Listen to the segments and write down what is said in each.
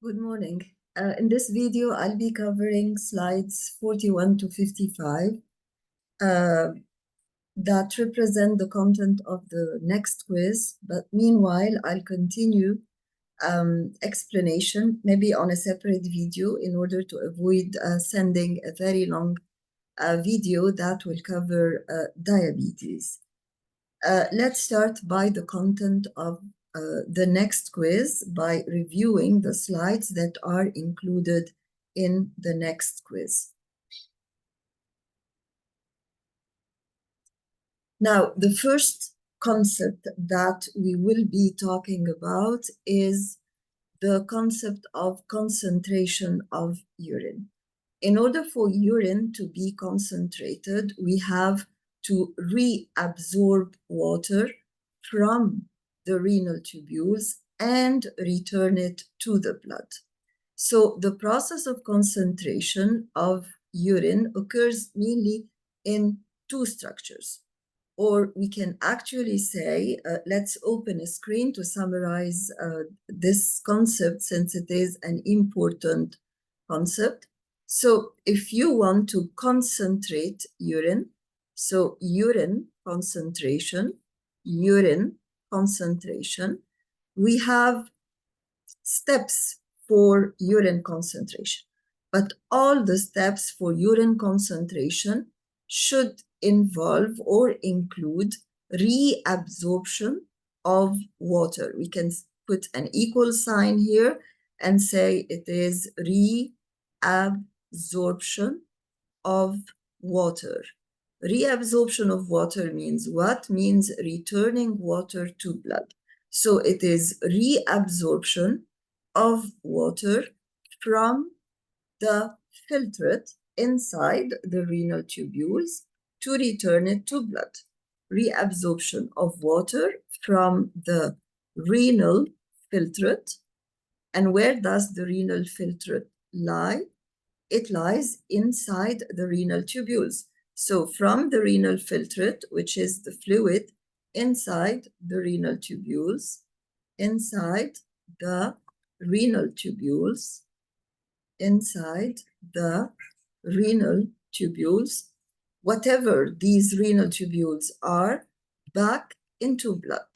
Good morning. In this video, I'll be covering slides 41 to 55 that represent the content of the next quiz. But meanwhile, I'll continue explanation, maybe on a separate video, in order to avoid sending a very long video that will cover diabetes. Let's start by the content of the next quiz by reviewing the slides that are included in the next quiz. Now, the first concept that we will be talking about is the concept of concentration of urine. In order for urine to be concentrated, we have to reabsorb water from the renal tubules and return it to the blood. So the process of concentration of urine occurs mainly in two structures. Or we can actually say, let's open a screen to summarize this concept since it is an important concept. So if you want to concentrate urine, so urine concentration, we have steps for urine concentration. But all the steps for urine concentration should involve or include reabsorption of water. We can put an equal sign here and say it is reabsorption of water. Reabsorption of water means what? Means returning water to blood. So it is reabsorption of water from the filtrate inside the renal tubules to return it to blood. Reabsorption of water from the renal filtrate. And where does the renal filtrate lie? It lies inside the renal tubules. So from the renal filtrate, which is the fluid inside the renal tubules, inside the renal tubules, whatever these renal tubules are, back into blood.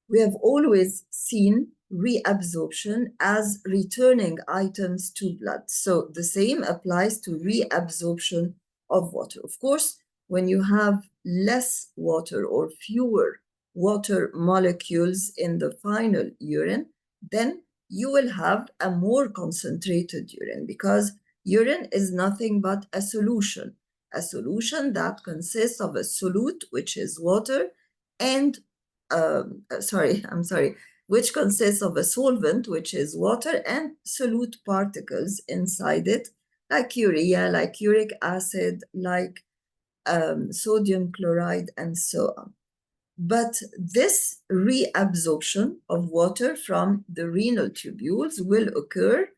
We have always seen reabsorption as returning items to blood. So the same applies to reabsorption of water. Of course, when you have less water or fewer water molecules in the final urine, then you will have a more concentrated urine, because urine is nothing but a solution that consists of a solute, which is water, and which consists of a solvent, which is water, and solute particles inside it, like urea, like uric acid, like sodium chloride, and so on. But this reabsorption of water from the renal tubules will occur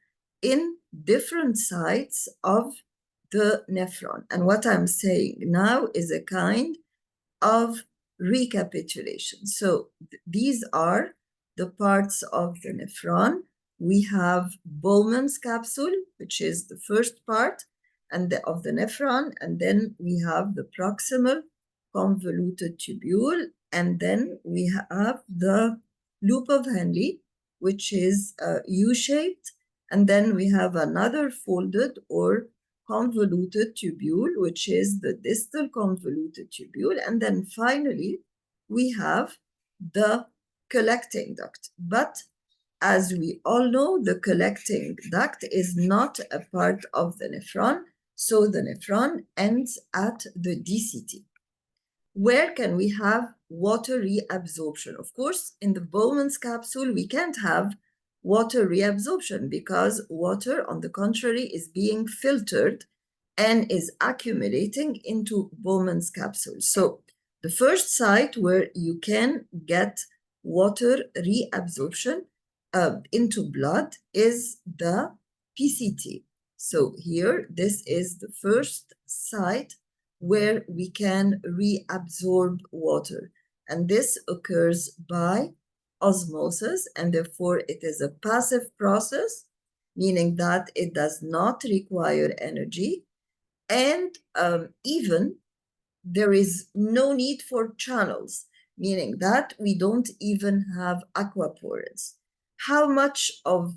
in different sites of the nephron. And what I'm saying now is a kind of recapitulation. So these are the parts of the nephron. We have Bowman's capsule, which is the first part of the nephron, and then we have the proximal convoluted tubule, and then we have the loop of Henle, which is U-shaped, and then we have another folded or convoluted tubule, which is the distal convoluted tubule, and then finally we have the collecting duct. But as we all know, the collecting duct is not a part of the nephron, so the nephron ends at the DCT. Where can we have water reabsorption? Of course, in the Bowman's capsule, we can't have water reabsorption because water, on the contrary, is being filtered and is accumulating into Bowman's capsule. So the first site where you can get water reabsorption into blood is the PCT. So here, this is the first site where we can reabsorb water. And this occurs by osmosis, and therefore it is a passive process, meaning that it does not require energy, and even there is no need for channels, meaning that we don't even have aquaporins. How much of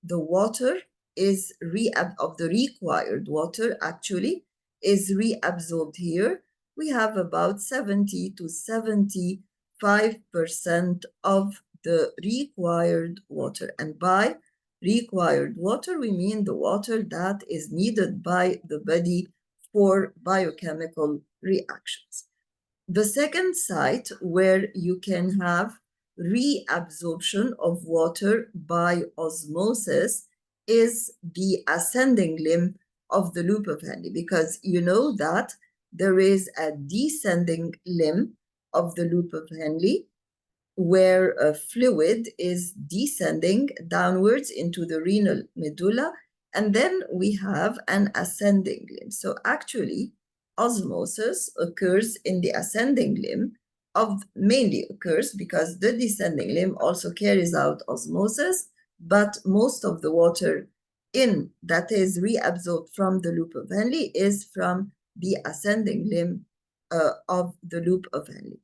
the water is of the required water actually is reabsorbed here? We have about 70 to 75% of the required water. And by required water, we mean the water that is needed by the body for biochemical reactions. The second site where you can have reabsorption of water by osmosis is the ascending limb of the loop of Henle, because you know that there is a descending limb of the loop of Henle where a fluid is descending downwards into the renal medulla, and then we have an ascending limb. So actually, osmosis occurs in the ascending limb mainly occurs because the descending limb also carries out osmosis, but most of the water that is reabsorbed from the loop of Henle is from the ascending limb of the loop of Henle.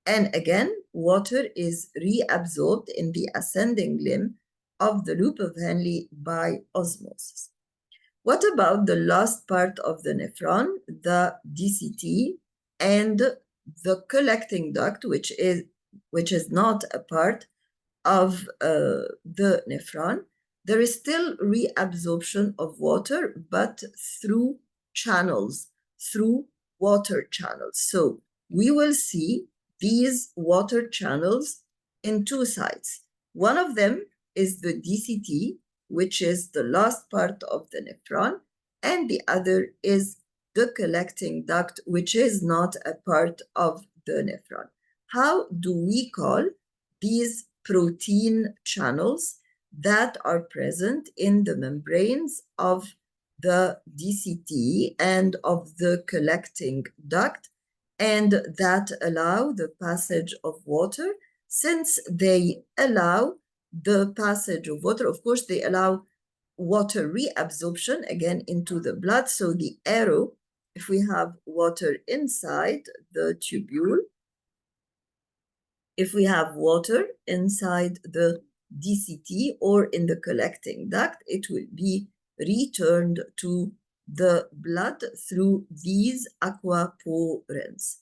And again, water is reabsorbed in the ascending limb of the loop of Henle by osmosis. What about the last part of the nephron, the DCT, and the collecting duct, which is not a part of the nephron? There is still reabsorption of water, but through channels, through water channels. So we will see these water channels in two sites. One of them is the DCT, which is the last part of the nephron, and the other is the collecting duct, which is not a part of the nephron. How do we call these protein channels that are present in the membranes of the DCT and of the collecting duct, and that allow the passage of water? Since they allow the passage of water, of course, they allow water reabsorption again into the blood. So the arrow, if we have water inside the tubule, if we have water inside the DCT or in the collecting duct, it will be returned to the blood through these aquaporins.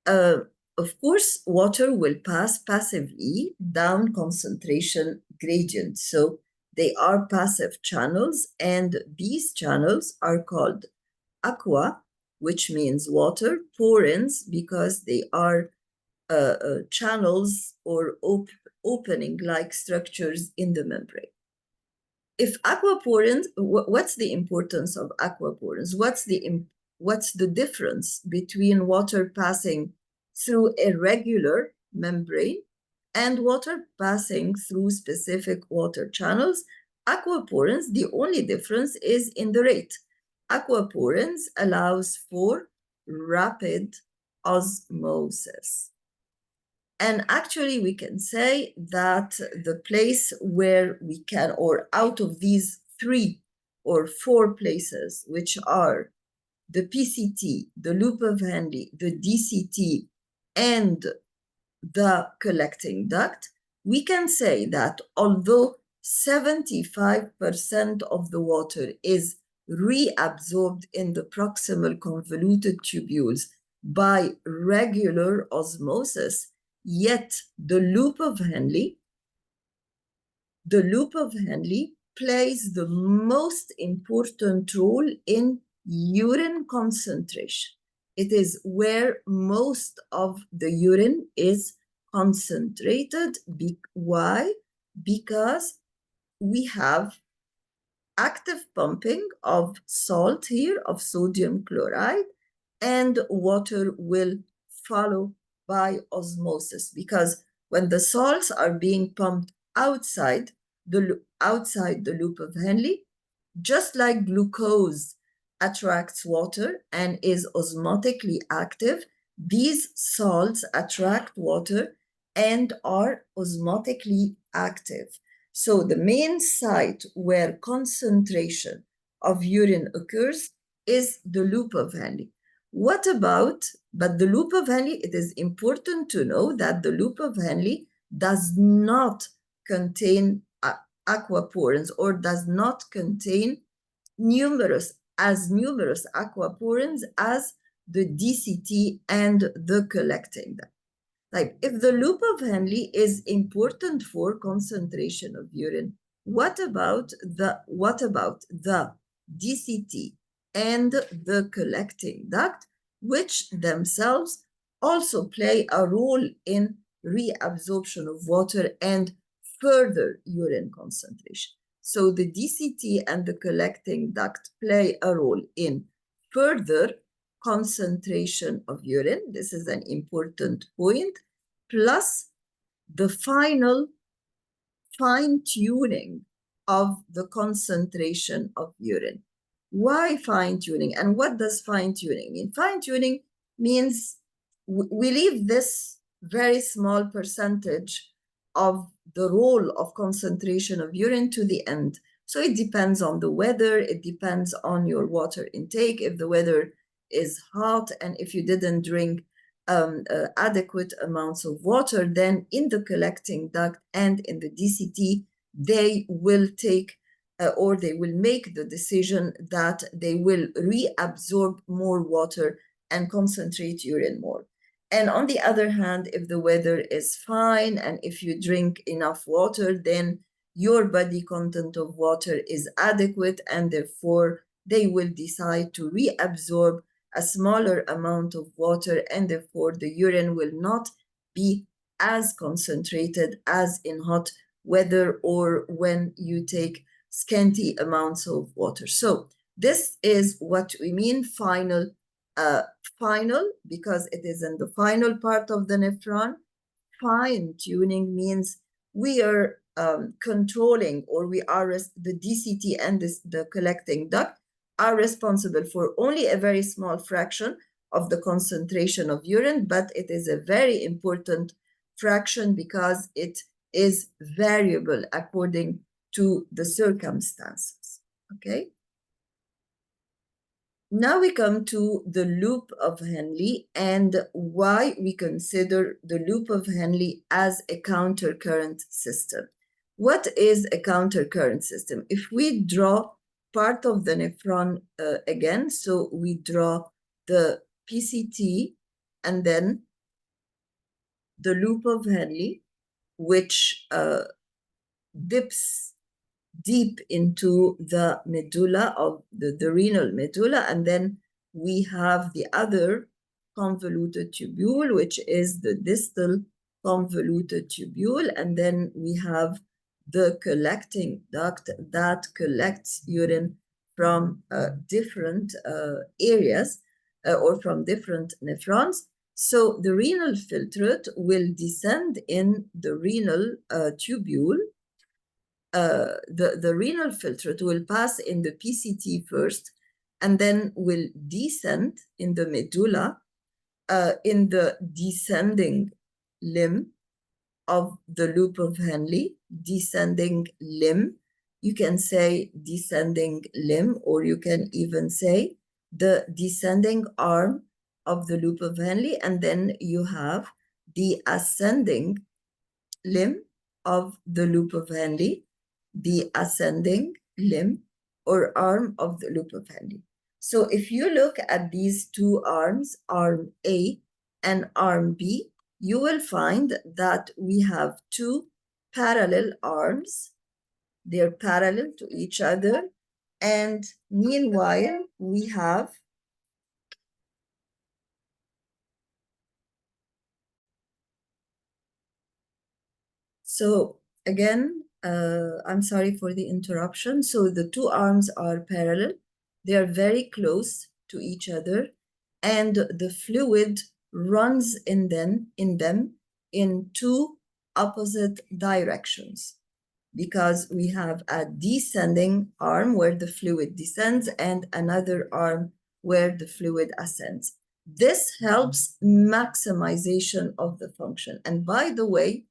Of course, water will pass passively down concentration gradients. So they are passive channels, and these channels are called aqua, which means water, porins, because they are channels or opening-like structures in the membrane. If aquaporins, what's the importance of aquaporins? What's the difference between water passing through a regular membrane and water passing through specific water channels? Aquaporins, the only difference is in the rate. Aquaporins allows for rapid osmosis. And actually, we can say that the place where we can, or out of these 3 or 4 places, which are the PCT, the loop of Henle, the DCT, and the collecting duct, we can say that although 75% of the water is reabsorbed in the proximal convoluted tubules by regular osmosis, yet the loop of Henle plays the most important role in urine concentration. It is where most of the urine is concentrated. Why? Because we have active pumping of salt here, of sodium chloride, and water will follow by osmosis, because when the salts are being pumped outside the loop of Henle, just like glucose attracts water and is osmotically active, these salts attract water and are osmotically active. So the main site where concentration of urine occurs is the loop of Henle. But the loop of Henle, it is important to know that the loop of Henle does not contain aquaporins or does not contain numerous aquaporins as the DCT and the collecting duct. Like if the loop of Henle is important for concentration of urine, what about the DCT and the collecting duct, which themselves also play a role in reabsorption of water and further urine concentration? So the DCT and the collecting duct play a role in further concentration of urine. This is an important point, plus the final fine-tuning of the concentration of urine. Why fine-tuning? And what does fine-tuning mean? Fine-tuning means we leave this very small percentage of the role of concentration of urine to the end. So it depends on the weather, it depends on your water intake. If the weather is hot and if you didn't drink adequate amounts of water, then in the collecting duct and in the DCT, they will take or they will make the decision that they will reabsorb more water and concentrate urine more. And on the other hand, if the weather is fine and if you drink enough water, then your body content of water is adequate, and therefore they will decide to reabsorb a smaller amount of water, and therefore the urine will not be as concentrated as in hot weather or when you take scanty amounts of water. So this is what we mean final, because it is in the final part of the nephron. Fine tuning means we are controlling, or we are the DCT and the collecting duct are responsible for only a very small fraction of the concentration of urine, but it is a very important fraction because it is variable according to the circumstances. Okay. Now we come to the loop of Henle and why we consider the loop of Henle as a countercurrent system. What is a countercurrent system? If we draw part of the nephron again, so we draw the PCT and then the loop of Henle, which dips deep into the medulla of the renal medulla, and then we have the other convoluted tubule, which is the distal convoluted tubule, and then we have the collecting duct that collects urine from different areas or from different nephrons. So the renal filtrate will descend in the renal tubule. The renal filtrate will pass in the PCT first, and then will descend in the medulla in the descending limb of the loop of Henle. Descending limb, you can say descending limb, or you can even say the descending arm of the loop of Henle, and then you have the ascending limb of the loop of Henle, the ascending limb or arm of the loop of Henle. So if you look at these two arms, arm A and arm B, you will find that we have two parallel arms. They're parallel to each other. And meanwhile, we have again, I'm sorry for the interruption. So the two arms are parallel. They are very close to each other, and the fluid runs in them in two opposite directions, because we have a descending arm where the fluid descends and another arm where the fluid ascends. This helps maximization of the function. And by the way,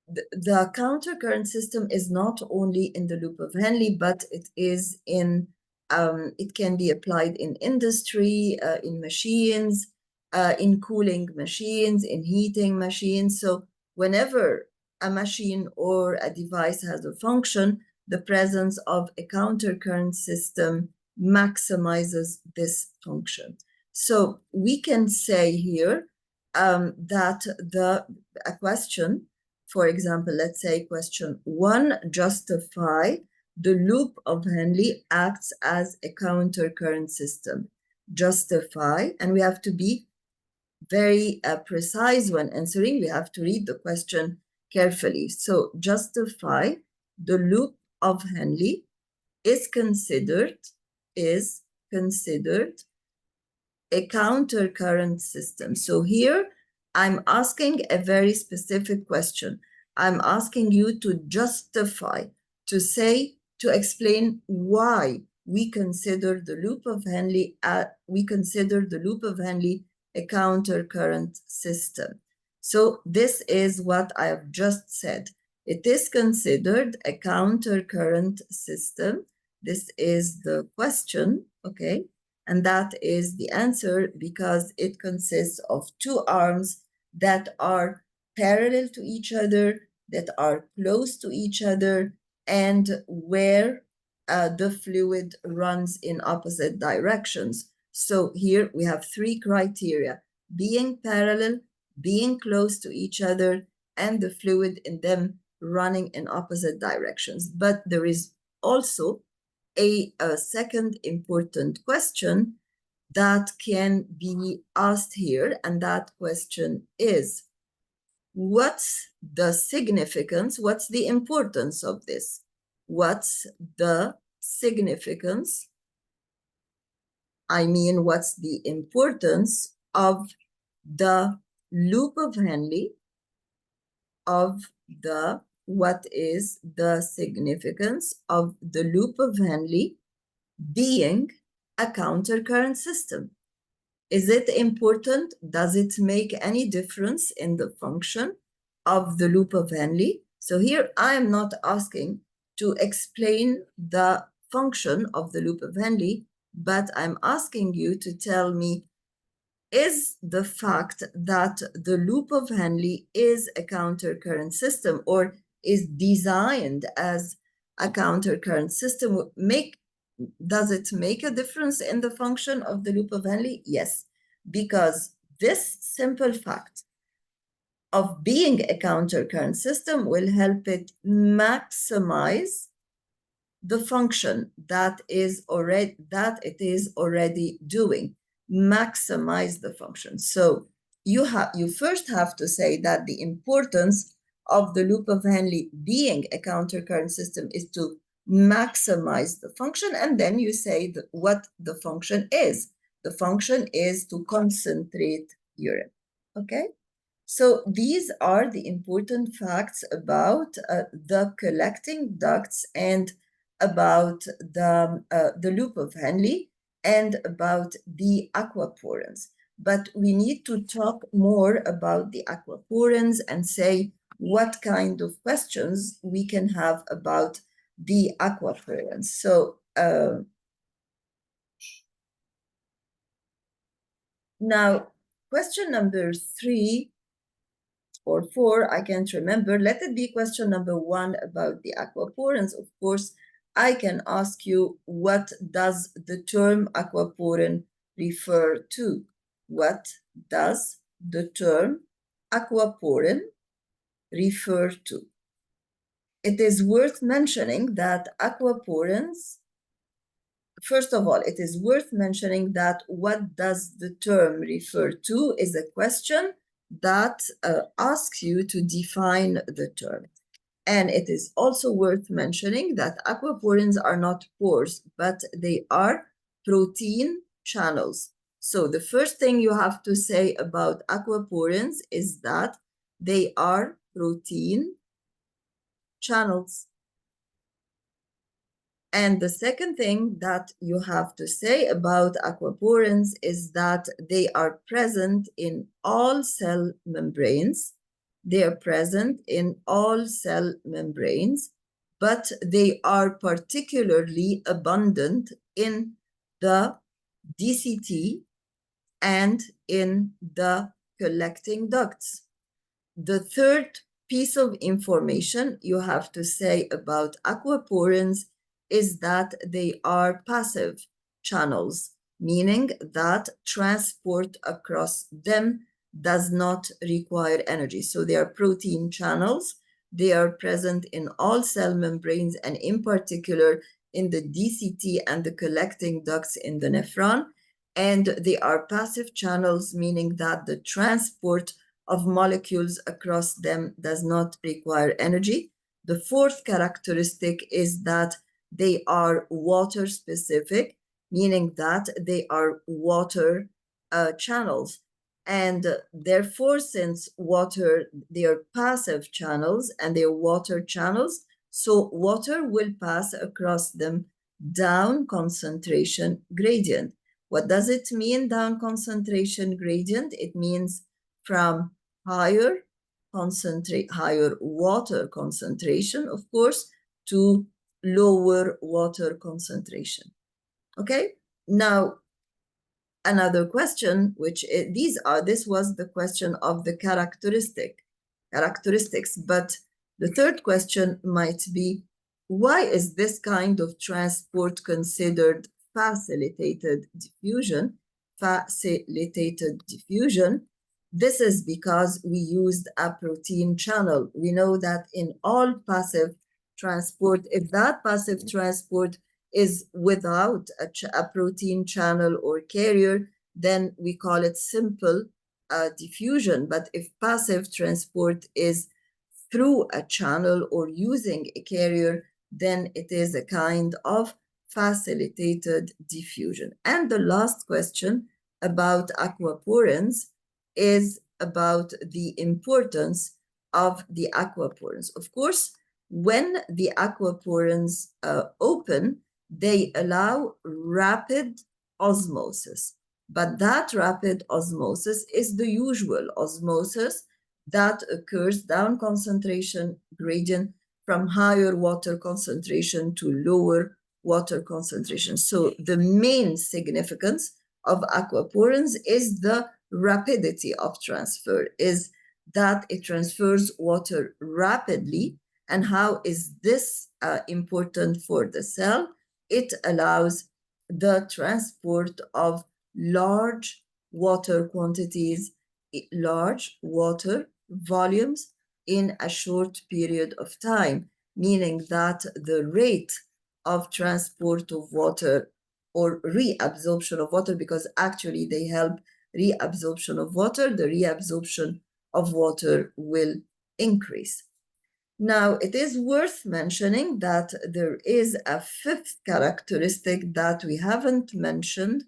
the countercurrent system is not only in the loop of Henle, but it is in, it can be applied in industry, in machines, in cooling machines, in heating machines. So whenever a machine or a device has a function, the presence of a countercurrent system maximizes this function. So we can say here that a question, for example, let's say question 1, justify the loop of Henle acts as a countercurrent system. Justify, and we have to be very precise when answering. We have to read the question carefully. So justify the loop of Henle is considered a countercurrent system. So here I'm asking a very specific question. I'm asking you to justify, to say, to explain why we consider the loop of Henle a countercurrent system. So this is what I have just said. It is considered a countercurrent system. This is the question, okay? And that is the answer because it consists of two arms that are parallel to each other, that are close to each other, and where the fluid runs in opposite directions. So here we have three criteria: being parallel, being close to each other, and the fluid in them running in opposite directions. But there is also a second important question that can be asked here, and that question is, what's the significance, what's the importance of this? What's the significance? I mean, what's the importance of the loop of Henle, what is the significance of the loop of Henle being a countercurrent system? Is it important? Does it make any difference in the function of the loop of Henle? So here I am not asking to explain the function of the loop of Henle, but I'm asking you to tell me, is the fact that the loop of Henle is a countercurrent system or is designed as a countercurrent system, does it make a difference in the function of the loop of Henle? Yes, because this simple fact of being a countercurrent system will help it maximize the function that it is already doing. Maximize the function. So you first have to say that the importance of the loop of Henle being a countercurrent system is to maximize the function, and then you say what the function is. The function is to concentrate urine. Okay? So these are the important facts about the collecting ducts and about the loop of Henle and about the aquaporins. But we need to talk more about the aquaporins and say what kind of questions we can have about the aquaporins. So now question number 3 or 4, I can't remember. Let it be question number 1 about the aquaporins. Of course, I can ask you, what does the term aquaporin refer to? What does the term aquaporin refer to? It is worth mentioning that aquaporins, first of all, it is worth mentioning that what does the term refer to is a question that asks you to define the term. And it is also worth mentioning that aquaporins are not pores, but they are protein channels. So the first thing you have to say about aquaporins is that they are protein channels. And the second thing that you have to say about aquaporins is that they are present in all cell membranes. They are present in all cell membranes, but they are particularly abundant in the DCT and in the collecting ducts. The third piece of information you have to say about aquaporins is that they are passive channels, meaning that transport across them does not require energy. So they are protein channels. They are present in all cell membranes and in particular in the DCT and the collecting ducts in the nephron. And they are passive channels, meaning that the transport of molecules across them does not require energy. The fourth characteristic is that they are water specific, meaning that they are water channels. And therefore, since they are passive channels and they are water channels, so water will pass across them down concentration gradient. What does it mean, down concentration gradient? It means from higher water concentration, of course, to lower water concentration. Okay, now another question, which this was the question of the characteristics, but the third question might be, why is this kind of transport considered facilitated diffusion? This is because we used a protein channel. We know that in all passive transport, if that passive transport is without a protein channel or carrier, then we call it simple diffusion. But if passive transport is through a channel or using a carrier, then it is a kind of facilitated diffusion. And the last question about aquaporins is about the importance of the aquaporins. Of course, when the aquaporins open, they allow rapid osmosis. But that rapid osmosis is the usual osmosis that occurs down concentration gradient from higher water concentration to lower water concentration. So the main significance of aquaporins is the rapidity of transfer, is that it transfers water rapidly. And how is this important for the cell? It allows the transport of large water quantities, large water volumes in a short period of time, meaning that the rate of transport of water or reabsorption of water, because actually they help reabsorption of water, the reabsorption of water will increase. Now, it is worth mentioning that there is a fifth characteristic that we haven't mentioned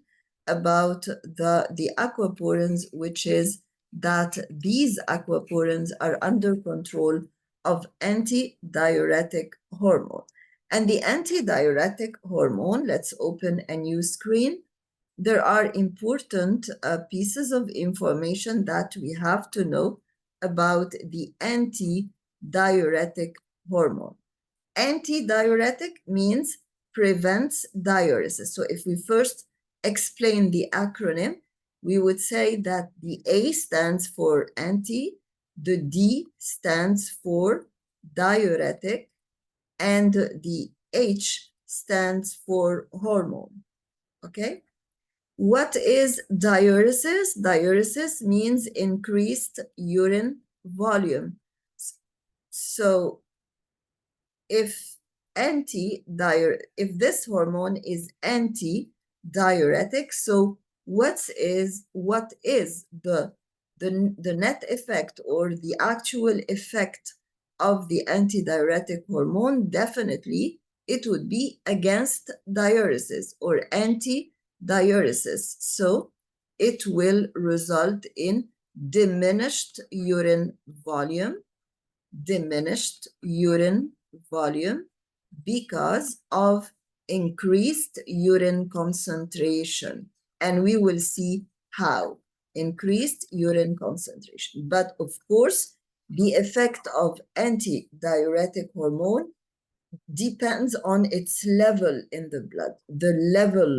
about the aquaporins, which is that these aquaporins are under control of antidiuretic hormone. And the antidiuretic hormone, let's open a new screen. There are important pieces of information that we have to know about the antidiuretic hormone. Antidiuretic means prevents diuresis. So if we first explain the acronym, we would say that the A stands for anti, the D stands for diuretic, and the H stands for hormone. Okay? What is diuresis? Diuresis means increased urine volume. So if this hormone is anti-diuretic, so what is the net effect or the actual effect of the antidiuretic hormone? Definitely it would be against diuresis or anti-diuresis. So it will result in diminished urine volume because of increased urine concentration. And we will see how. Increased urine concentration. But of course, the effect of antidiuretic hormone depends on its level in the blood, the level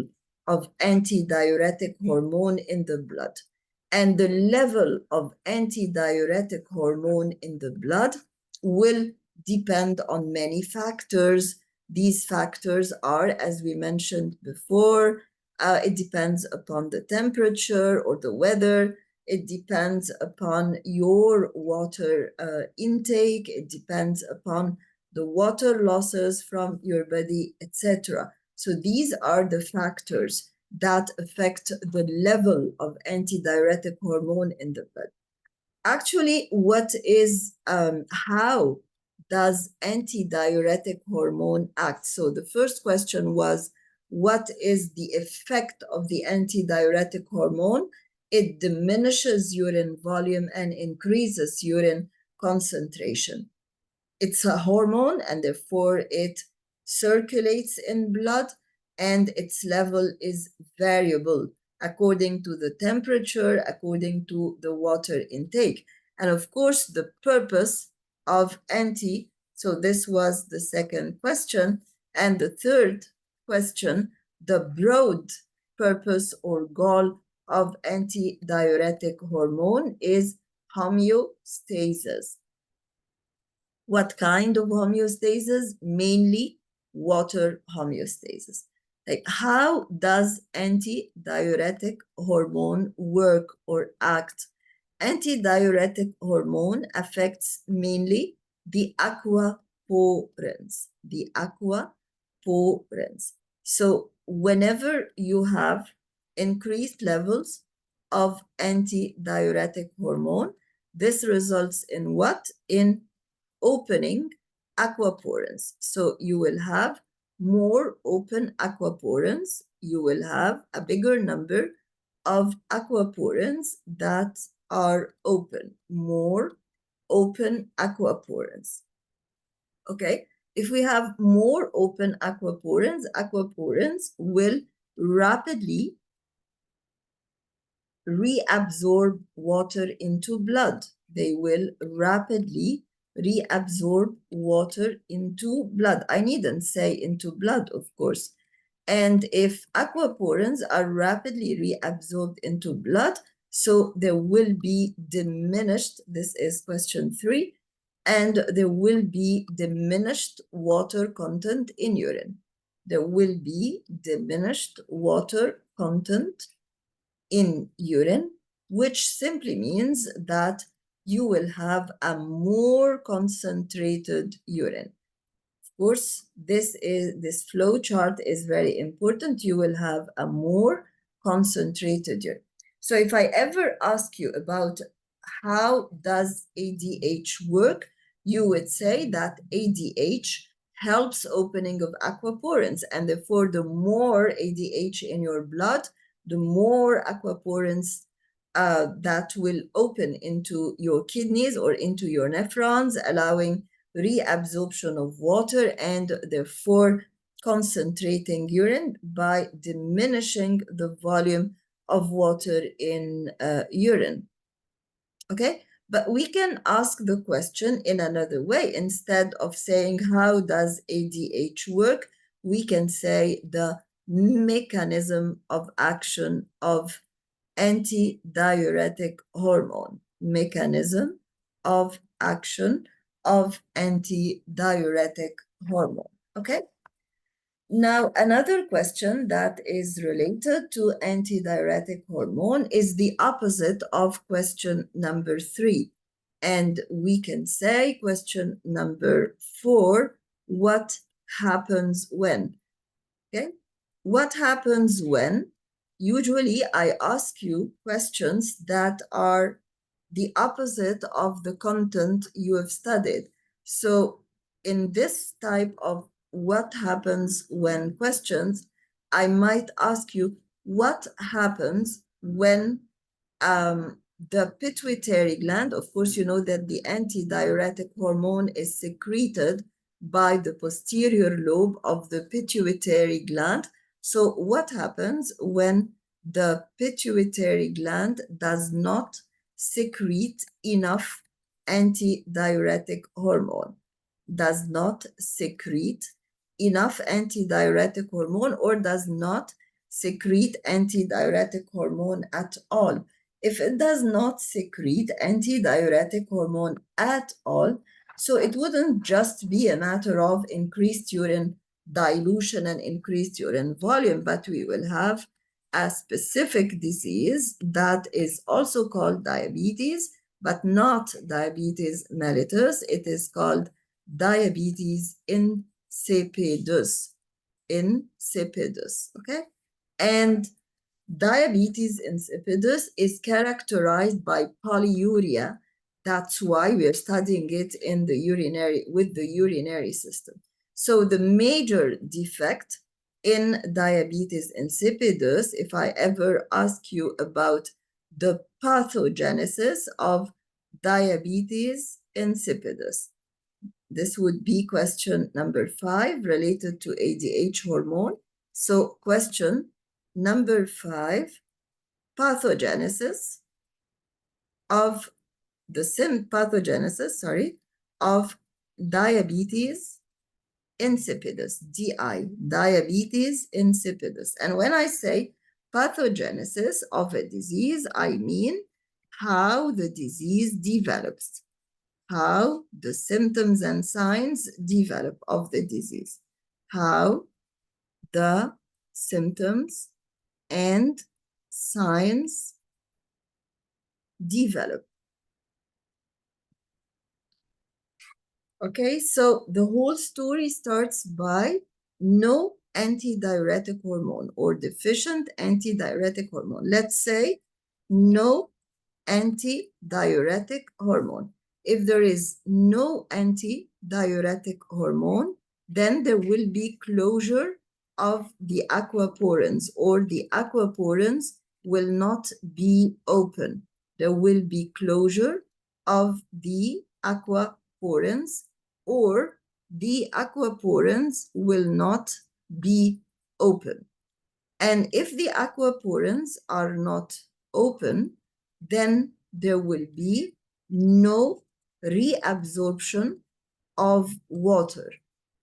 of antidiuretic hormone in the blood. And the level of antidiuretic hormone in the blood will depend on many factors. These factors are, as we mentioned before, it depends upon the temperature or the weather. It depends upon your water intake. It depends upon the water losses from your body, etc. So these are the factors that affect the level of antidiuretic hormone in the blood. Actually, how does antidiuretic hormone act? So the first question was, what is the effect of the antidiuretic hormone? It diminishes urine volume and increases urine concentration. It's a hormone, and therefore it circulates in blood, and its level is variable according to the temperature, according to the water intake. And of course, the purpose of so this was the second question. And the third question, the broad purpose or goal of antidiuretic hormone is homeostasis. What kind of homeostasis? Mainly water homeostasis. Like, how does antidiuretic hormone work or act? Antidiuretic hormone affects mainly the aquaporins. The aquaporins. So whenever you have increased levels of antidiuretic hormone, this results in what? In opening aquaporins. So you will have more open aquaporins. You will have a bigger number of aquaporins that are open, more open aquaporins. Okay, if we have more open aquaporins will rapidly reabsorb water into blood. They will rapidly reabsorb water into blood. I needn't say into blood, of course. And if aquaporins are rapidly reabsorbed into blood, so there will be diminished, this is question 3, and there will be diminished water content in urine. There will be diminished water content in urine, which simply means that you will have a more concentrated urine. Of course, this flow chart is very important. You will have a more concentrated urine. So if I ever ask you about how does ADH work, you would say that ADH helps opening of aquaporins, and therefore the more ADH in your blood, the more aquaporins that will open into your kidneys or into your nephrons, allowing reabsorption of water and therefore concentrating urine by diminishing the volume of water in urine. Okay, but we can ask the question in another way. Instead of saying how does ADH work, we can say the mechanism of action of antidiuretic hormone. Mechanism of action of antidiuretic hormone. Okay. Now, another question that is related to antidiuretic hormone is the opposite of question number 3. And we can say question number 4, what happens when? Okay, what happens when? Usually I ask you questions that are the opposite of the content you have studied. So in this type of what happens when questions, I might ask you, what happens when the pituitary gland, of course, you know that the antidiuretic hormone is secreted by the posterior lobe of the pituitary gland. So what happens when the pituitary gland does not secrete enough antidiuretic hormone, does not secrete enough antidiuretic hormone, or does not secrete antidiuretic hormone at all? If it does not secrete antidiuretic hormone at all, so it wouldn't just be a matter of increased urine dilution and increased urine volume, but we will have a specific disease that is also called diabetes, but not diabetes mellitus. It is called diabetes insipidus, okay? And diabetes insipidus is characterized by polyuria. That's why we are studying it in the with the urinary system. So the major defect in diabetes insipidus, if I ever ask you about the pathogenesis of diabetes insipidus, this would be question number 5 related to ADH hormone. So question number 5, pathogenesis of of diabetes insipidus, DI, diabetes insipidus. And when I say pathogenesis of a disease, I mean how the disease develops, how the symptoms and signs develop of the disease, how the symptoms and signs develop. Okay, so the whole story starts by no antidiuretic hormone or deficient antidiuretic hormone. Let's say no antidiuretic hormone. If there is no antidiuretic hormone, then there will be closure of the aquaporins, or the aquaporins will not be open. There will be closure of the aquaporins, or the aquaporins will not be open. And if the aquaporins are not open, then there will be no reabsorption of water.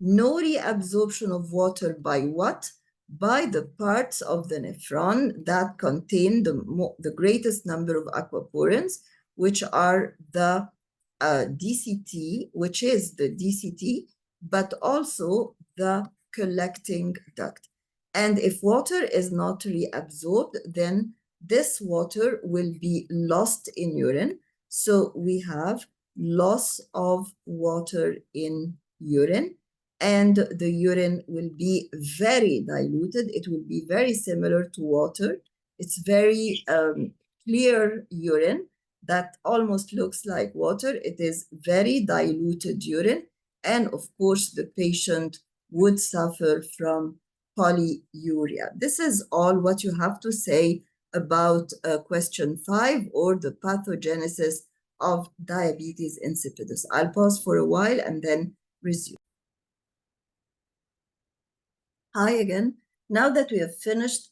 No reabsorption of water by what? By the parts of the nephron that contain the greatest number of aquaporins, which are the DCT, which is the DCT, but also the collecting duct. And if water is not reabsorbed, then this water will be lost in urine. So we have loss of water in urine, and the urine will be very diluted. It will be very similar to water. It's very clear urine that almost looks like water. It is very diluted urine, and of course the patient would suffer from polyuria. This is all what you have to say about question 5, or the pathogenesis of diabetes insipidus. I'll pause for a while and then resume. Hi again. Now that we have finished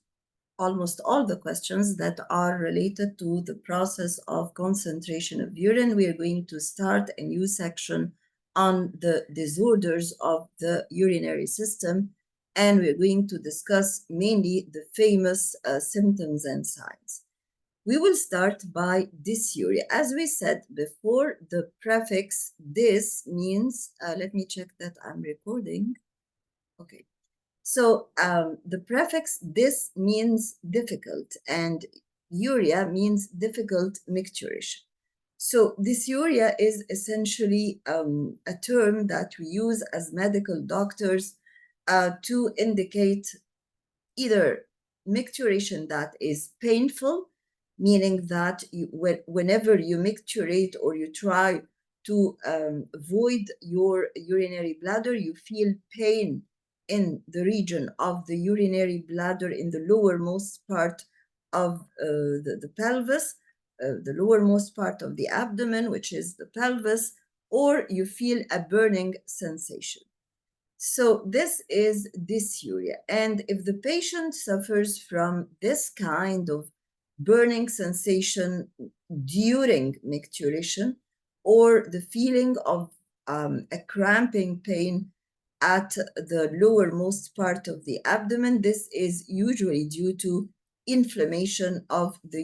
almost all the questions that are related to the process of concentration of urine, we are going to start a new section on the disorders of the urinary system, and we're going to discuss mainly the famous symptoms and signs. We will start by dysuria. As we said before, the prefix dys means, let me check that I'm recording. Okay. So the prefix dys means difficult, and uria means difficult micturition. So dysuria is essentially a term that we use as medical doctors to indicate either micturition that is painful, meaning that whenever you micturate or you try to void your urinary bladder, you feel pain in the region of the urinary bladder in the lowermost part of the pelvis, the lowermost part of the abdomen, which is the pelvis, or you feel a burning sensation. So this is dysuria. And if the patient suffers from this kind of burning sensation during micturition, or the feeling of a cramping pain at the lowermost part of the abdomen, this is usually due to inflammation of the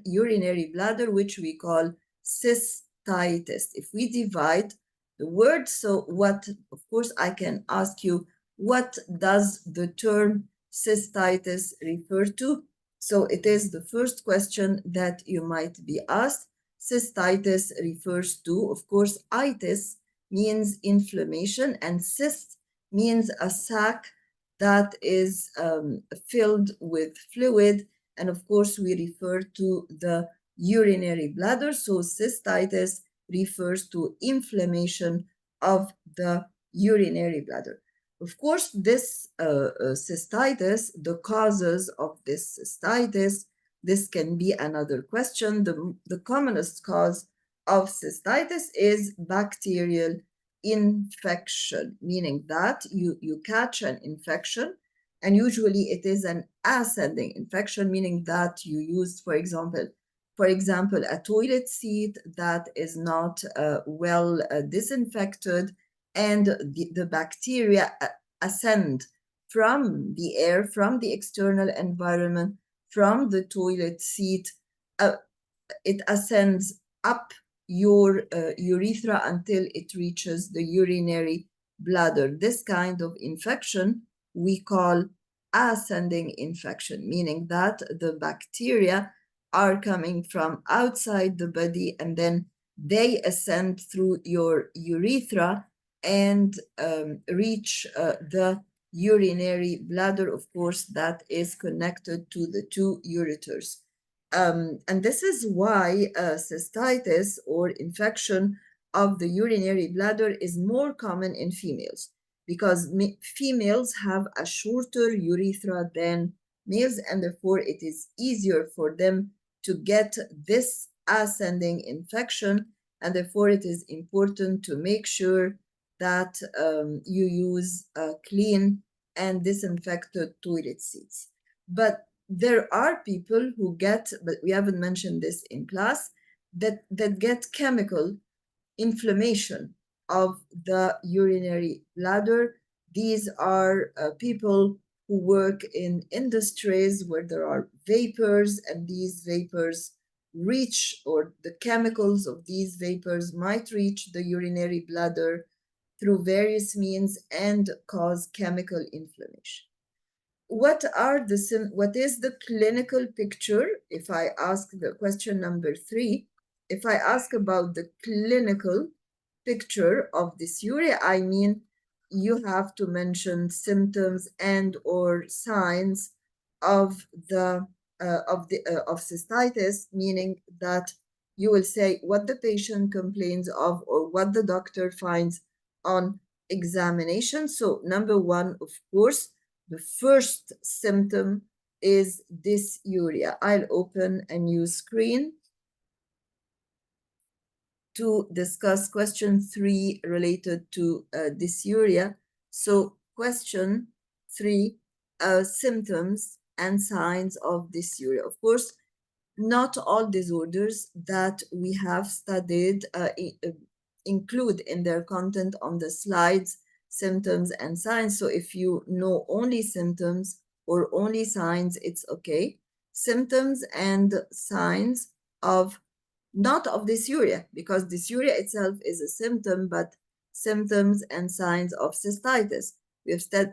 urinary bladder, which we call cystitis. If we divide the word, so what, of course, I can ask you, what does the term cystitis refer to? So it is the first question that you might be asked. Cystitis refers to, of course, itis means inflammation, and cyst means a sac that is filled with fluid. And of course, we refer to the urinary bladder. So cystitis refers to inflammation of the urinary bladder. Of course, this cystitis, the causes of this cystitis, this can be another question. The commonest cause of cystitis is bacterial infection, meaning that you catch an infection, and usually it is an ascending infection, meaning that you use, for example, a toilet seat that is not well disinfected, and the bacteria ascend from the air, from the external environment, from the toilet seat. It ascends up your urethra until it reaches the urinary bladder. This kind of infection we call ascending infection, meaning that the bacteria are coming from outside the body, and then they ascend through your urethra and reach the urinary bladder, of course, that is connected to the two ureters. And this is why cystitis, or infection of the urinary bladder, is more common in females, because females have a shorter urethra than males, and therefore it is easier for them to get this ascending infection, and therefore it is important to make sure that you use clean and disinfected toilet seats. But there are people who get, but we haven't mentioned this in class, that get chemical inflammation of the urinary bladder. These are people who work in industries where there are vapors, and these vapors reach, or the chemicals of these vapors might reach the urinary bladder through various means and cause chemical inflammation. What is the clinical picture? If I ask the question number 3, if I ask about the clinical picture of dysuria, I mean, you have to mention symptoms and or signs of the of cystitis, meaning that you will say what the patient complains of or what the doctor finds on examination. So number 1, of course, the first symptom is dysuria. I'll open a new screen to discuss question 3 related to dysuria. So question 3, symptoms and signs of dysuria. Of course, not all disorders that we have studied include in their content on the slides symptoms and signs. So if you know only symptoms or only signs, it's okay. Symptoms and signs of, not of dysuria, because dysuria itself is a symptom, but symptoms and signs of cystitis.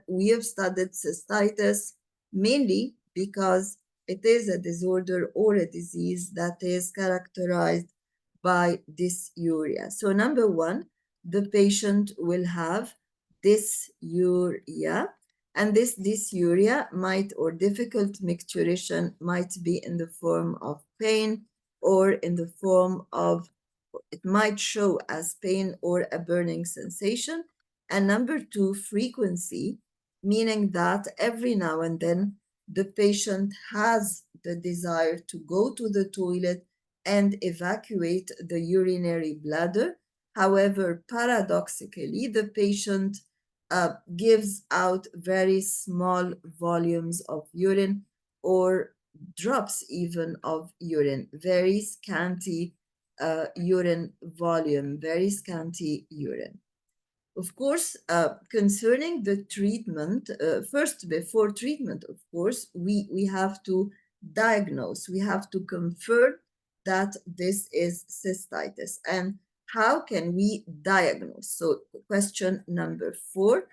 We have studied cystitis mainly because it is a disorder or a disease that is characterized by dysuria. So number 1, the patient will have dysuria, and this dysuria might, or difficult micturition, might be in the form of pain, or in the form of, it might show as pain or a burning sensation. And number 2, frequency, meaning that every now and then the patient has the desire to go to the toilet and evacuate the urinary bladder. However, paradoxically, the patient gives out very small volumes of urine or drops even of urine, very scanty urine volume, very scanty urine. Of course, concerning the treatment, first, before treatment, of course, we have to diagnose, we have to confirm that this is cystitis. And how can we diagnose? So question number 4,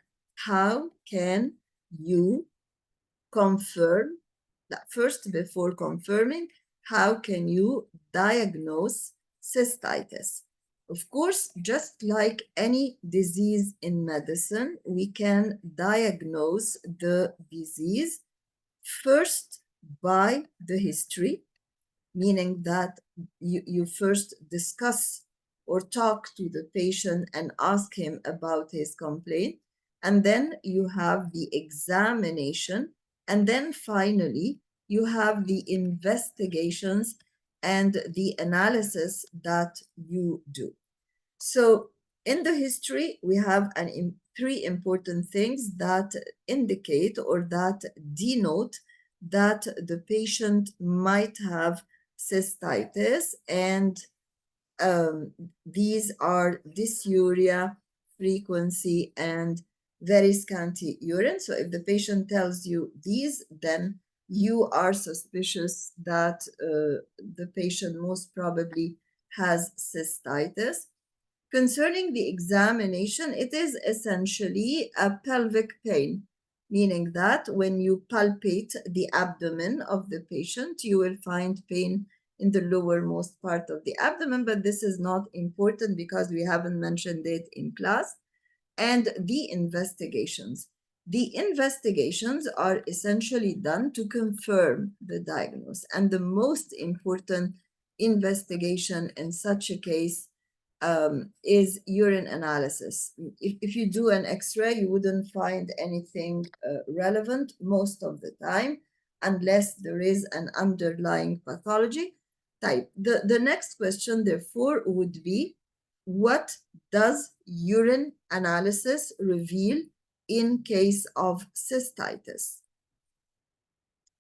how can you confirm that? First, before confirming, how can you diagnose cystitis? Of course, just like any disease in medicine, we can diagnose the disease first by the history, meaning that you first discuss or talk to the patient and ask him about his complaint, and then you have the examination, and then finally you have the investigations and the analysis that you do. So in the history, we have three important things that indicate or that denote that the patient might have cystitis, and these are dysuria, frequency, and very scanty urine. So if the patient tells you these, then you are suspicious that the patient most probably has cystitis. Concerning the examination, it is essentially a pelvic pain, meaning that when you palpate the abdomen of the patient, you will find pain in the lowermost part of the abdomen, but this is not important because we haven't mentioned it in class. And the investigations. The investigations are essentially done to confirm the diagnosis. And the most important investigation in such a case is urine analysis. If you do an X-ray, you wouldn't find anything relevant most of the time, unless there is an underlying pathology type. The next question, therefore, would be, what does urine analysis reveal in case of cystitis?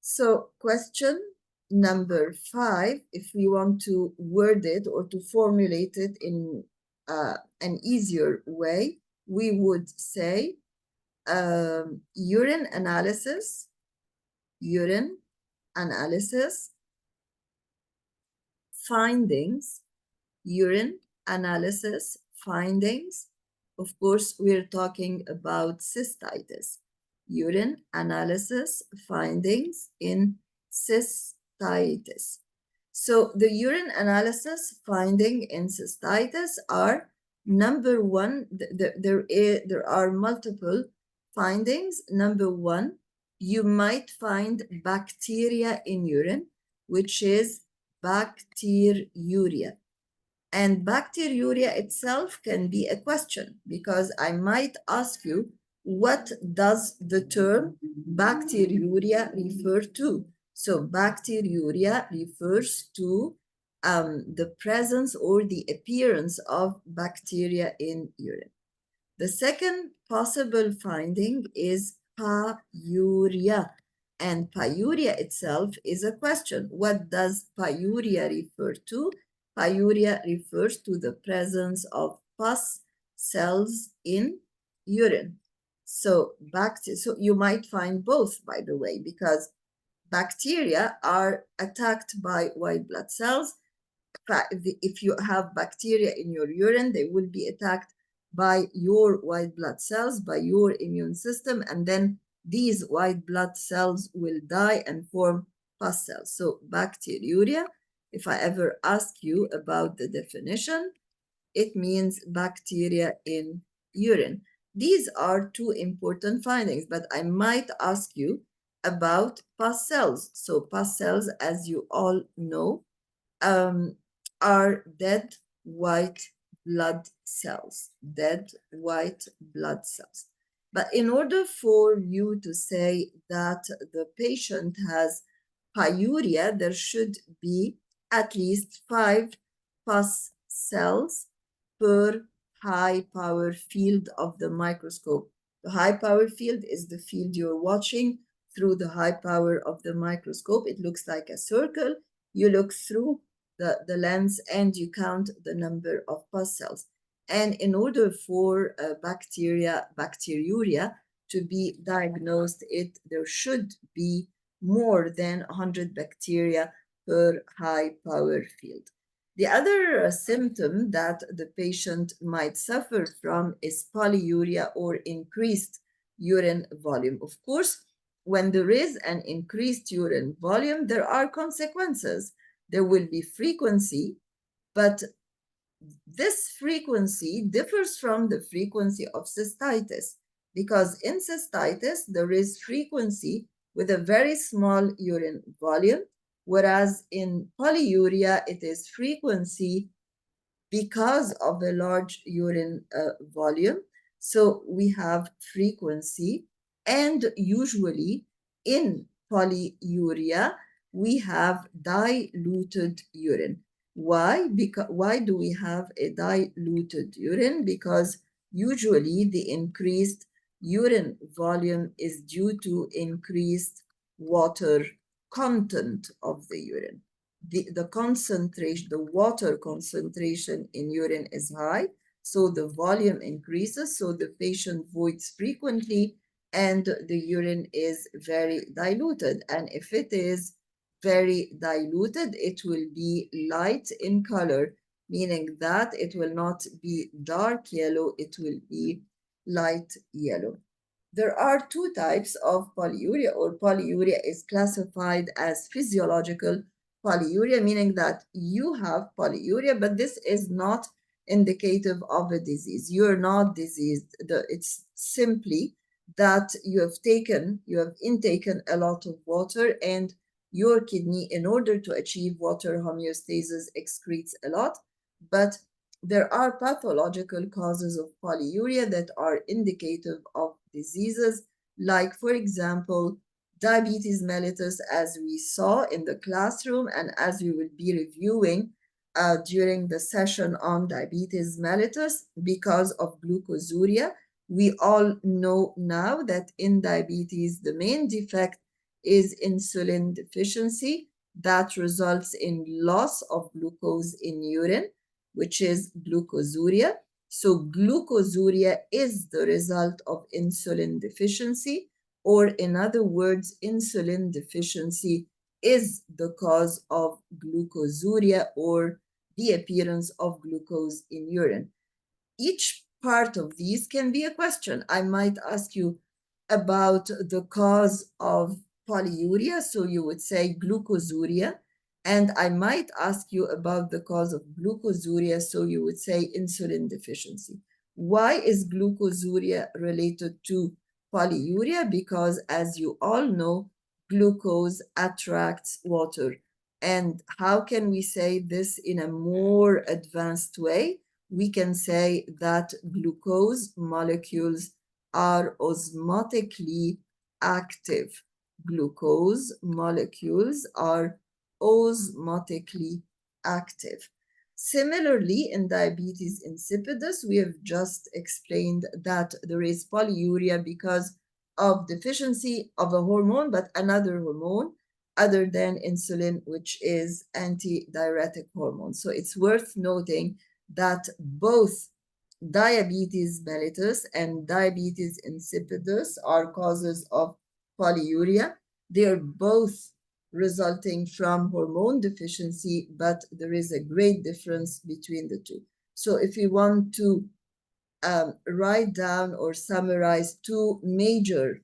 So question number 5, if we want to word it or to formulate it in an easier way, we would say urine analysis, findings, urine analysis, findings. Of course, we're talking about cystitis. Urine analysis, findings in cystitis. So the urine analysis finding in cystitis are, number 1, there are multiple findings. Number 1, you might find bacteria in urine, which is bacteriuria. And bacteriuria itself can be a question, because I might ask you, what does the term bacteriuria refer to? So bacteriuria refers to the presence or the appearance of bacteria in urine. The second possible finding is pyuria. And pyuria itself is a question. What does pyuria refer to? Pyuria refers to the presence of pus cells in urine. So you might find both, by the way, because bacteria are attacked by white blood cells. If you have bacteria in your urine, they will be attacked by your white blood cells, by your immune system, and then these white blood cells will die and form pus cells. So bacteriuria, if I ever ask you about the definition, it means bacteria in urine. These are two important findings, but I might ask you about pus cells. So pus cells, as you all know, are dead white blood cells, dead white blood cells. But in order for you to say that the patient has pyuria, there should be at least 5 pus cells per high power field of the microscope The high power field is the field you're watching through the high power of the microscope. It looks like a circle. You look through the lens and you count the number of pus cells. And in order for bacteriuria to be diagnosed, there should be more than 100 bacteria per high power field. The other symptom that the patient might suffer from is polyuria or increased urine volume. Of course, when there is an increased urine volume, there are consequences. There will be frequency, but this frequency differs from the frequency of cystitis, because in cystitis, there is frequency with a very small urine volume, whereas in polyuria, it is frequency because of a large urine volume. So we have frequency, and usually in polyuria, we have diluted urine. Why? Why do we have a diluted urine? Because usually the increased urine volume is due to increased water content of the urine. The concentration, the water concentration in urine is high, so the volume increases, so the patient voids frequently, and the urine is very diluted. And if it is very diluted, it will be light in color, meaning that it will not be dark yellow, it will be light yellow. There are two types of polyuria, or polyuria is classified as physiological polyuria, meaning that you have polyuria, but this is not indicative of a disease. You're not diseased. It's simply that you have intaken a lot of water, and your kidney, in order to achieve water homeostasis, excretes a lot. But there are pathological causes of polyuria that are indicative of diseases, like, for example, diabetes mellitus, as we saw in the classroom and as we will be reviewing during the session on diabetes mellitus because of glucosuria. We all know now that in diabetes, the main defect is insulin deficiency that results in loss of glucose in urine, which is glucosuria. So glucosuria is the result of insulin deficiency, or in other words, insulin deficiency is the cause of glucosuria or the appearance of glucose in urine. Each part of these can be a question. I might ask you about the cause of polyuria, so you would say glucosuria, and I might ask you about the cause of glucosuria, so you would say insulin deficiency. Why is glucosuria related to polyuria? Because, as you all know, glucose attracts water. And how can we say this in a more advanced way? We can say that glucose molecules are osmotically active. Glucose molecules are osmotically active. Similarly, in diabetes insipidus, we have just explained that there is polyuria because of deficiency of a hormone, but another hormone other than insulin, which is antidiuretic hormone. So it's worth noting that both diabetes mellitus and diabetes insipidus are causes of polyuria. They are both resulting from hormone deficiency, but there is a great difference between the two. So if you want to write down or summarize two major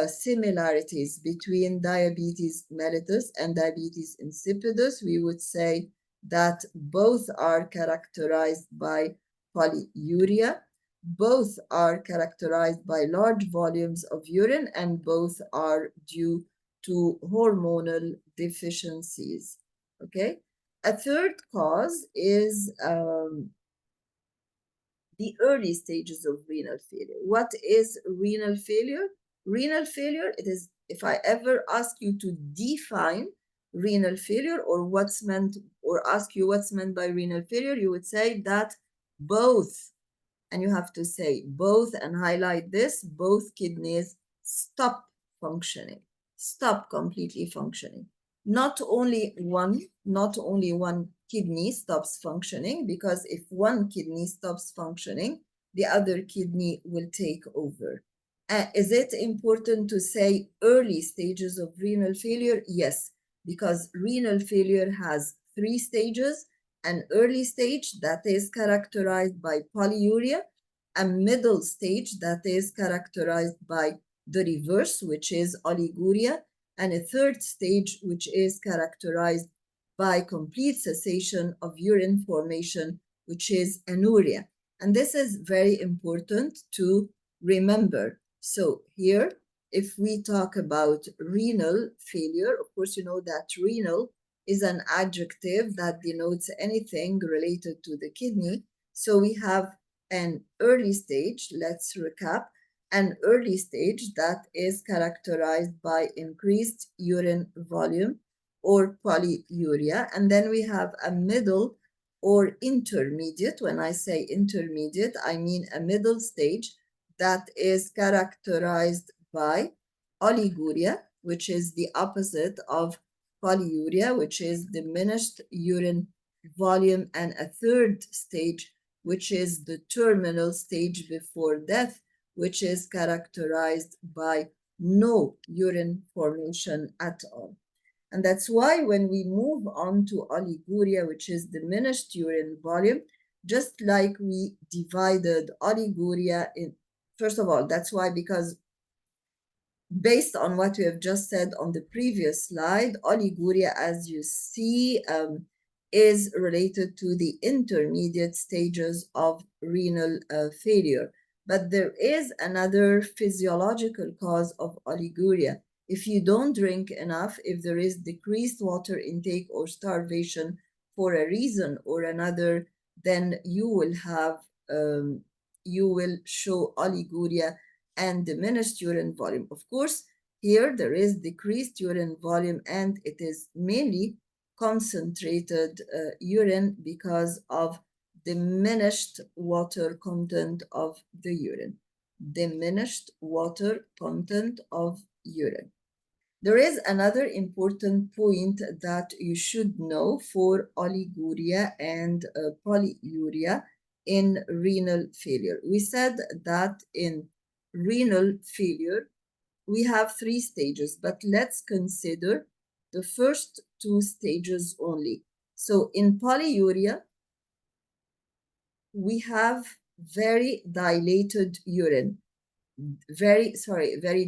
similarities between diabetes mellitus and diabetes insipidus, we would say that both are characterized by polyuria, both are characterized by large volumes of urine, and both are due to hormonal deficiencies. Okay. A third cause is the early stages of renal failure. What is renal failure? Renal failure, it is, if I ever ask you to define renal failure or what's meant, or ask you what's meant by renal failure, you would say that both and you have to say both and highlight this, both kidneys stop functioning, stop completely functioning. Not only one kidney stops functioning, because if one kidney stops functioning, the other kidney will take over. Is it important to say early stages of renal failure? Yes, because renal failure has 3 stages: an early stage that is characterized by polyuria, a middle stage that is characterized by the reverse, which is oliguria, and a third stage which is characterized by complete cessation of urine formation, which is anuria. And this is very important to remember. So here, if we talk about renal failure, of course, you know that renal is an adjective that denotes anything related to the kidney. So we have an early stage, let's recap, an early stage that is characterized by increased urine volume or polyuria. And then we have a middle or intermediate. When I say intermediate, I mean a middle stage that is characterized by oliguria, which is the opposite of polyuria, which is diminished urine volume, and a third stage, which is the terminal stage before death, which is characterized by no urine formation at all. And that's why when we move on to oliguria, which is diminished urine volume, just like we divided oliguria in, first of all, that's why, because based on what we have just said on the previous slide, oliguria, as you see, is related to the intermediate stages of renal failure. But there is another physiological cause of oliguria. If you don't drink enough, if there is decreased water intake or starvation for a reason or another, then you will have, you will show oliguria and diminished urine volume. Of course, here there is decreased urine volume, and it is mainly concentrated urine because of diminished water content of the urine. Diminished water content of urine. There is another important point that you should know for oliguria and polyuria in renal failure. We said that in renal failure, we have 3 stages, but let's consider the first 2 stages only. So in polyuria, we have very dilated urine, very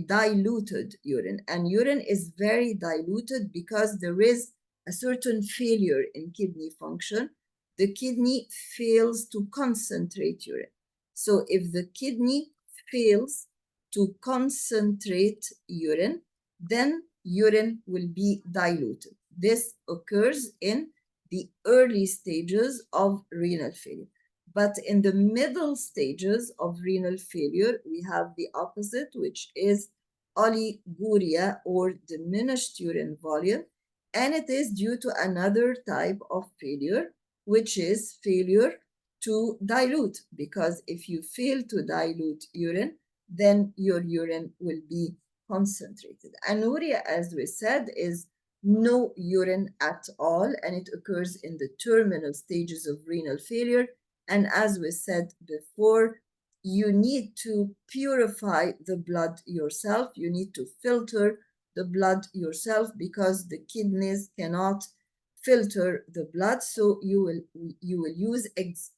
diluted urine. And urine is very diluted because there is a certain failure in kidney function. The kidney fails to concentrate urine. So if the kidney fails to concentrate urine, then urine will be diluted. This occurs in the early stages of renal failure. But in the middle stages of renal failure, we have the opposite, which is oliguria or diminished urine volume. And it is due to another type of failure, which is failure to dilute. Because if you fail to dilute urine, then your urine will be concentrated. Anuria, as we said, is no urine at all, and it occurs in the terminal stages of renal failure. And as we said before, you need to purify the blood yourself. You need to filter the blood yourself because the kidneys cannot filter the blood. So you will use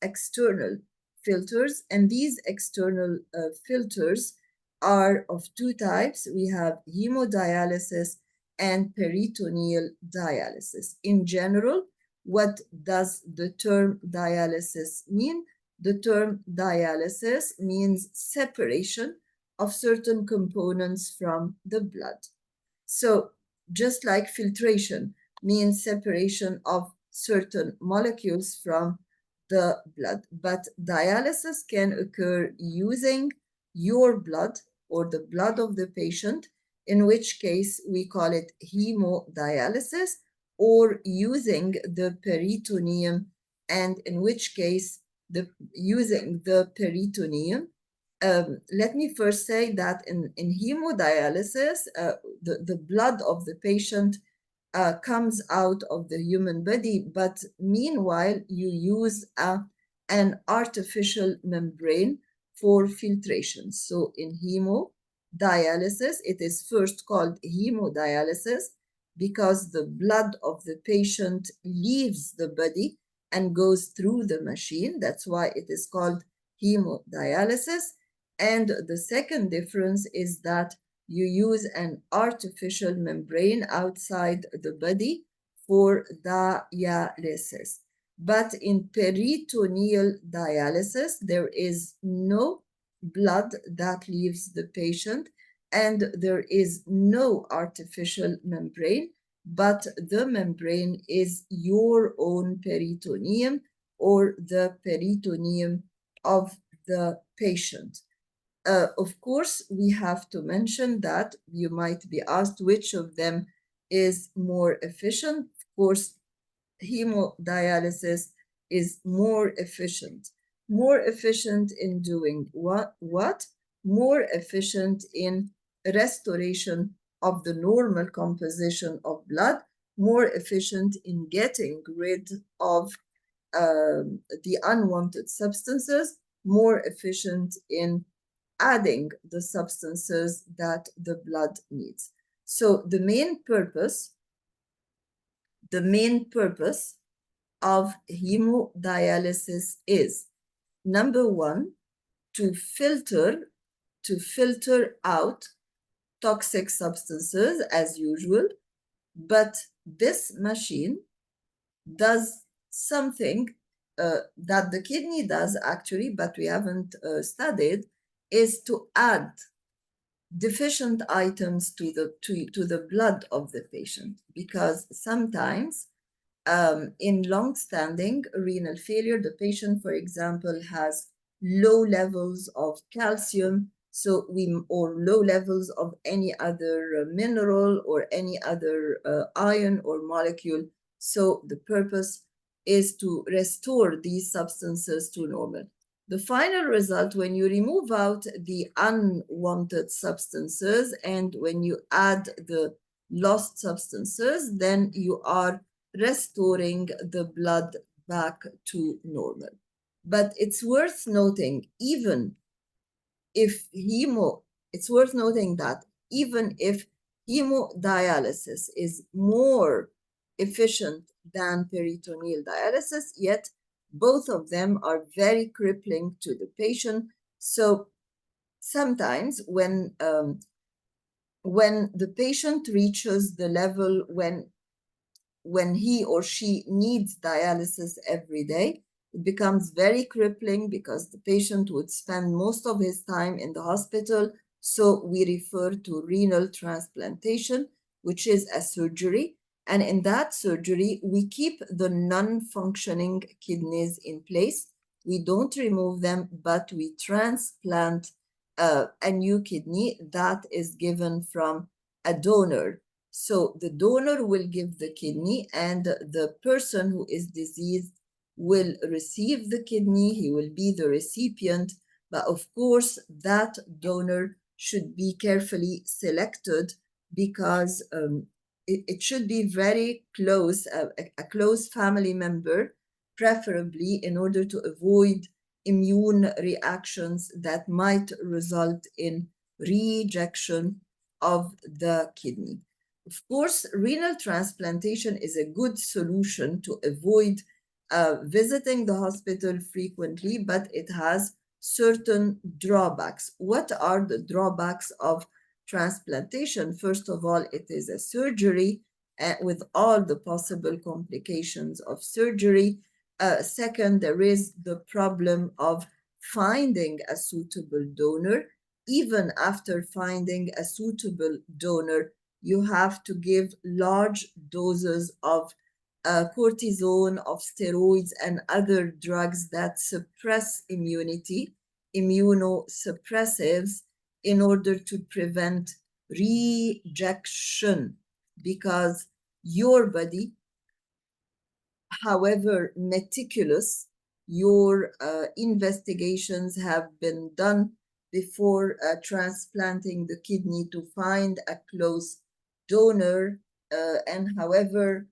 external filters, and these external filters are of 2 types. We have hemodialysis and peritoneal dialysis. In general, what does the term dialysis mean? The term dialysis means separation of certain components from the blood. So just like filtration means separation of certain molecules from the blood, but dialysis can occur using your blood or the blood of the patient, in which case we call it hemodialysis, or using the peritoneum, and in which case using the peritoneum. Let me first say that in hemodialysis, the blood of the patient comes out of the human body, but meanwhile you use an artificial membrane for filtration. So in hemodialysis, it is first called hemodialysis because the blood of the patient leaves the body and goes through the machine. That's why it is called hemodialysis. And the second difference is that you use an artificial membrane outside the body for dialysis. But in peritoneal dialysis, there is no blood that leaves the patient and there is no artificial membrane, but the membrane is your own peritoneum or the peritoneum of the patient. Of course, we have to mention that you might be asked which of them is more efficient. Of course, hemodialysis is more efficient. More efficient in doing what? More efficient in restoration of the normal composition of blood, more efficient in getting rid of the unwanted substances, more efficient in adding the substances that the blood needs. So the main purpose of hemodialysis is, number one, to filter out toxic substances as usual, but this machine does something that the kidney does actually, but we haven't studied, is to add deficient items to the blood of the patient, because sometimes in long-standing renal failure, the patient, for example, has low levels of calcium, or low levels of any other mineral or any other ion or molecule. So the purpose is to restore these substances to normal. The final result, when you remove out the unwanted substances and when you add the lost substances, then you are restoring the blood back to normal. But it's worth noting, it's worth noting that even if hemodialysis is more efficient than peritoneal dialysis, yet both of them are very crippling to the patient. So sometimes when the patient reaches the level when he or she needs dialysis every day, it becomes very crippling because the patient would spend most of his time in the hospital. So we refer to renal transplantation, which is a surgery. And in that surgery, we keep the non-functioning kidneys in place. We don't remove them, but we transplant a new kidney that is given from a donor. So the donor will give the kidney and the person who is diseased will receive the kidney. He will be the recipient, but of course that donor should be carefully selected because it should be very close, a close family member, preferably, in order to avoid immune reactions that might result in rejection of the kidney. Of course, renal transplantation is a good solution to avoid visiting the hospital frequently, but it has certain drawbacks. What are the drawbacks of transplantation? First of all, it is a surgery with all the possible complications of surgery. Second, there is the problem of finding a suitable donor. Even after finding a suitable donor, you have to give large doses of cortisone, of steroids, and other drugs that suppress immunity, immunosuppressives, in order to prevent rejection, because your body, however meticulous your investigations have been done before transplanting the kidney to find a close donor, and however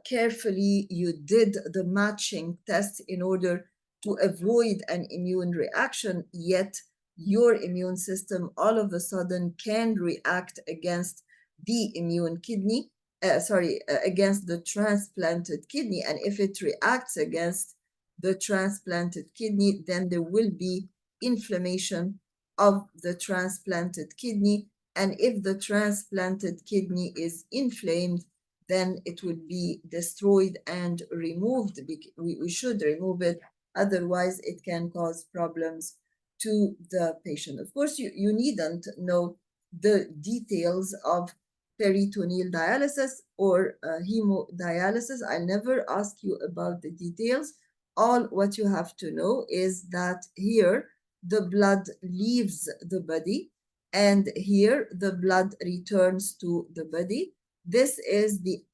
carefully you did the matching test in order to avoid an immune reaction, yet your immune system all of a sudden can react against the immune kidney, against the transplanted kidney. And if it reacts against the transplanted kidney, then there will be inflammation of the transplanted kidney. And if the transplanted kidney is inflamed, then it would be destroyed and removed. We should remove it, otherwise it can cause problems to the patient. Of course, you needn't know the details of peritoneal dialysis or hemodialysis. I never ask you about the details. All what you have to know is that here the blood leaves the body and here the blood returns to the body. This is the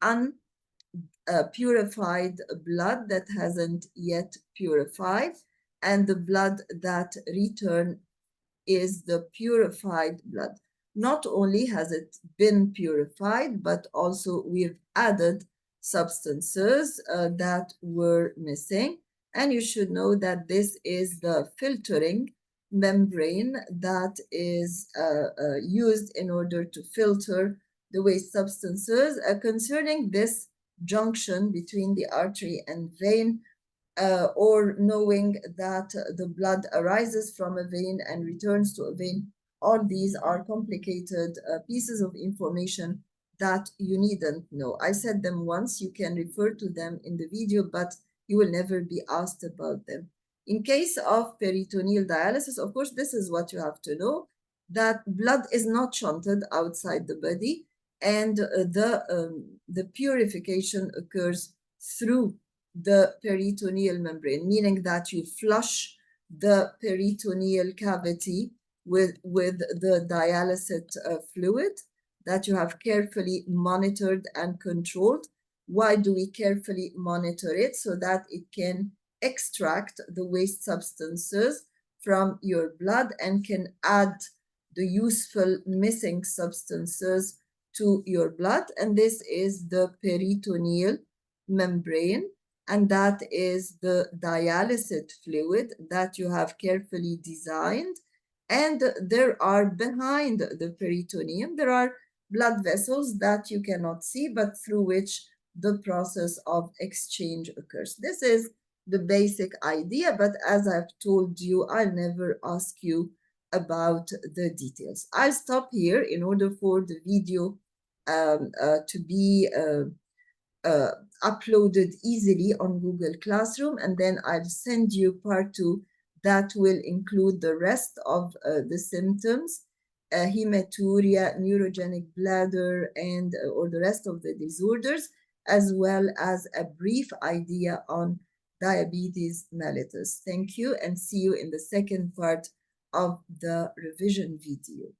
unpurified blood that hasn't yet purified, and the blood that return is the purified blood. Not only has it been purified, but also we've added substances that were missing. And you should know that this is the filtering membrane that is used in order to filter the waste substances. Concerning this junction between the artery and vein, or knowing that the blood arises from a vein and returns to a vein, all these are complicated pieces of information that you needn't know. I said them once, you can refer to them in the video, but you will never be asked about them. In case of peritoneal dialysis, of course, this is what you have to know, that blood is not shunted outside the body, and the purification occurs through the peritoneal membrane, meaning that you flush the peritoneal cavity with the dialysate fluid that you have carefully monitored and controlled. Why do we carefully monitor it? So that it can extract the waste substances from your blood and can add the useful missing substances to your blood. And this is the peritoneal membrane, and that is the dialysate fluid that you have carefully designed. And there are behind the peritoneum, there are blood vessels that you cannot see, but through which the process of exchange occurs. This is the basic idea, but as I've told you, I'll never ask you about the details. I'll stop here in order for the video to be uploaded easily on Google Classroom, and then I'll send you part 2 that will include the rest of the symptoms, hematuria, neurogenic bladder, and or the rest of the disorders, as well as a brief idea on diabetes mellitus. Thank you, and see you in the second part of the revision video.